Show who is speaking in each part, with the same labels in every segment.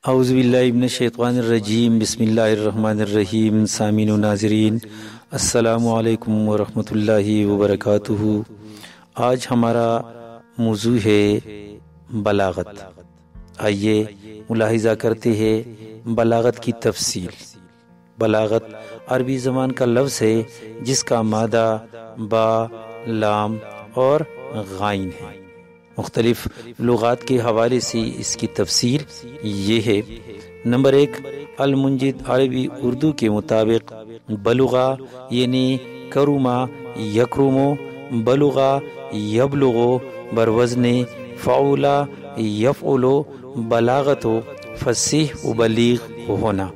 Speaker 1: اعوذ باللہ من الشیطان الرجیم، بسم اللہ الرحمن الرحیم۔ سامعین و ناظرین، السلام علیکم ورحمۃ اللہ وبرکاتہ۔ آج ہمارا موضوع ہے بلاغت۔ آئیے ملاحظہ کرتے ہیں بلاغت کی تفصیل۔ بلاغت عربی زبان کا لفظ ہے جس کا مادہ با، لام اور غائن ہے۔ مختلف لغات کے حوالے سے اس کی تفسیر یہ ہے۔ نمبر 1، المنجد عربی اردو کے مطابق بلغا یعنی کرما یکرمو، بلغا یبلغو بروزن فعولا یفعلو، بلاغت و فصیح و بلیغ ہونا۔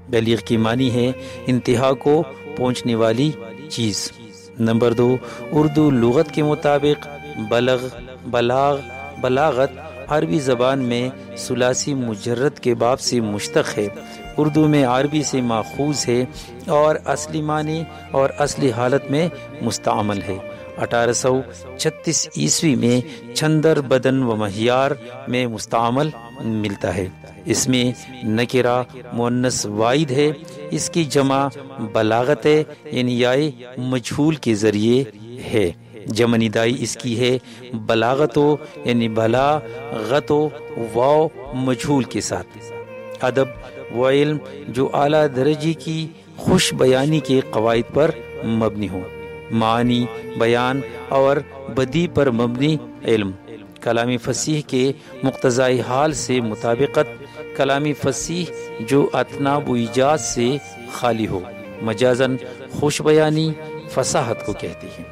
Speaker 1: بلیغ کی معنی ہے انتہا کو پہنچنے والی چیز۔ نمبر 2، اردو لغت کے مطابق بلغ، بلاغ، بلاغت عربی زبان میں ثلاثی مجرد کے باب سے مشتق ہے۔ اردو میں عربی سے ماخوذ ہے اور اصلی معنی اور اصلی حالت میں مستعمل ہے۔ 1836 عیسوی میں چھندر بدن و مہیار میں مستعمل ملتا ہے۔ اس میں نکرہ مؤنث واحد ہے۔ اس کی جمع بلاغت ہے، یعنی یائے مجہول کے ذریعے ہے۔ جمع ندائی اس کی ہے بلاغتو، یعنی بلاغتو واو مجہول کے ساتھ۔ ادب وہ علم جو اعلیٰ درجے کی خوش بیانی کے قواعد پر مبنی ہو۔ معانی، بیان اور بدیع پر مبنی علم۔ کلامی فصیح کے مقتضائے حال سے مطابقت، کلامی فصیح جو اطناب و ایجاز سے خالی ہو۔ مجازاً خوش بیانی فصاحت کو کہتے ہیں۔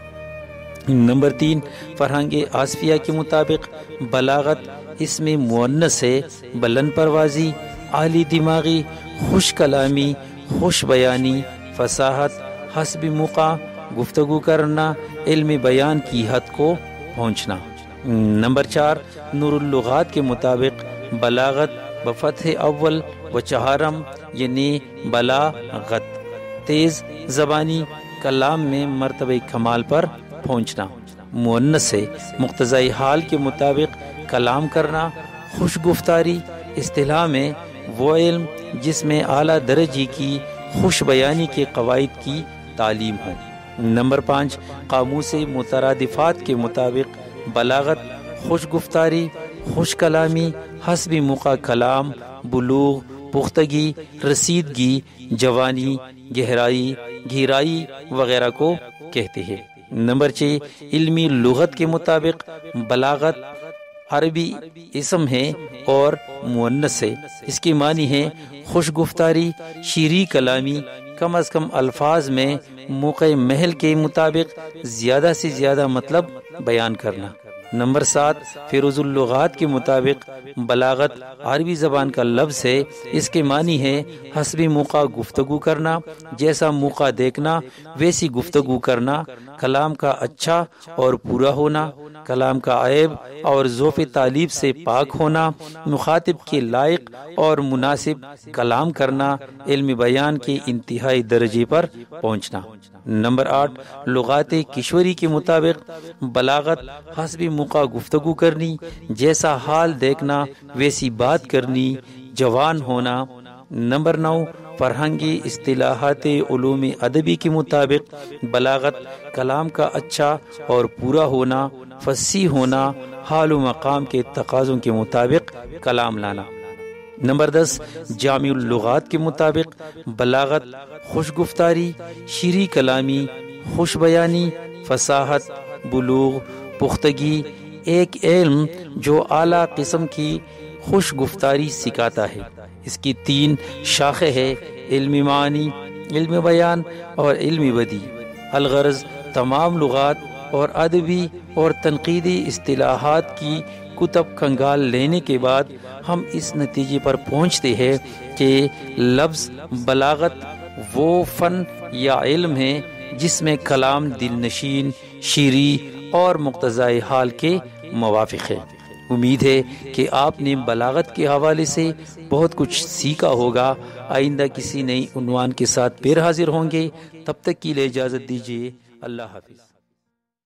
Speaker 1: نمبر 3، فرہنگ آصفیہ کے مطابق بلاغت اس میں مؤنث ہے۔ بلند پروازی، عالی دماغی، خوش کلامی، خوش بیانی، فصاحت، حسب موقع گفتگو کرنا، علم بیان کی حد کو پہنچنا۔ نمبر 4، نور اللغات کے مطابق بلاغت بفتح اول و چہارم یعنی بلاغت، تیز زبانی، کلام میں مرتبہ کمال پر پہنچنا۔ مؤنث ہے، مقتضائی حال کے مطابق کلام کرنا، خوش گفتاری۔ اصطلاح میں وہ علم جس میں اعلیٰ درجے کی خوش بیانی کے قواعد کی تعلیم ہو۔ نمبر 5، قاموس مترادفات کے مطابق بلاغت خوش گفتاری، خوش کلامی، حسب موقع کلام، بلوغ، پختگی، رسیدگی، جوانی، گہرائی، گہرائی وغیرہ کو کہتے ہیں۔ نمبر 6، علمی لغت کے مطابق بلاغت عربی اسم ہے اور مؤنث ہے۔ اس کی معنی ہے خوش گفتاری، شیریں کلامی، کم از کم الفاظ میں موقع محل کے مطابق زیادہ سے زیادہ مطلب بیان کرنا۔ نمبر 7، فیروز اللغات کے مطابق بلاغت عربی زبان کا لفظ ہے۔ اس کے معنی ہے حسب موقع گفتگو کرنا، جیسا موقع دیکھنا ویسی گفتگو کرنا، کلام کا اچھا اور پورا ہونا، کلام کا عیب اور ذوف تعلیب سے پاک ہونا، مخاطب کے لائق اور مناسب کلام کرنا، علم بیان کے انتہائی درجے پر پہنچنا۔ نمبر 8، لغات کشوری کے مطابق بلاغت حسب موقع گفتگو کرنی، جیسا حال دیکھنا ویسی بات کرنی، جوان ہونا۔ نمبر 9، فرہنگ اصطلاحات علوم ادبی کے مطابق بلاغت کلام کا اچھا اور پورا ہونا، فصیح ہونا، حال و مقام کے تقاضوں کے مطابق کلام لانا۔ نمبر 10، جامع اللغات کے مطابق بلاغت خوش گفتاری، شیریں کلامی، خوش بیانی، فصاحت، بلوغ، پختگی، ایک علم جو اعلیٰ قسم کی خوش گفتاری سکھاتا ہے۔ اس کی 3 شاخیں ہیں، علم معانی، علم بیان اور علم بدیع۔ الغرض تمام لغات اور ادبی اور تنقیدی اصطلاحات کی کتب کھنگال لینے کے بعد ہم اس نتیجے پر پہنچتے ہیں کہ لفظ بلاغت وہ فن یا علم ہے جس میں کلام دل نشین، شیریں اور مقتضائے حال کے موافق ہے۔ امید ہے کہ آپ نے بلاغت کے حوالے سے بہت کچھ سیکھا ہوگا۔ آئندہ کسی نئی عنوان کے ساتھ پھر حاضر ہوں گے، تب تک کے لیے اجازت دیجیے۔ اللہ حافظ۔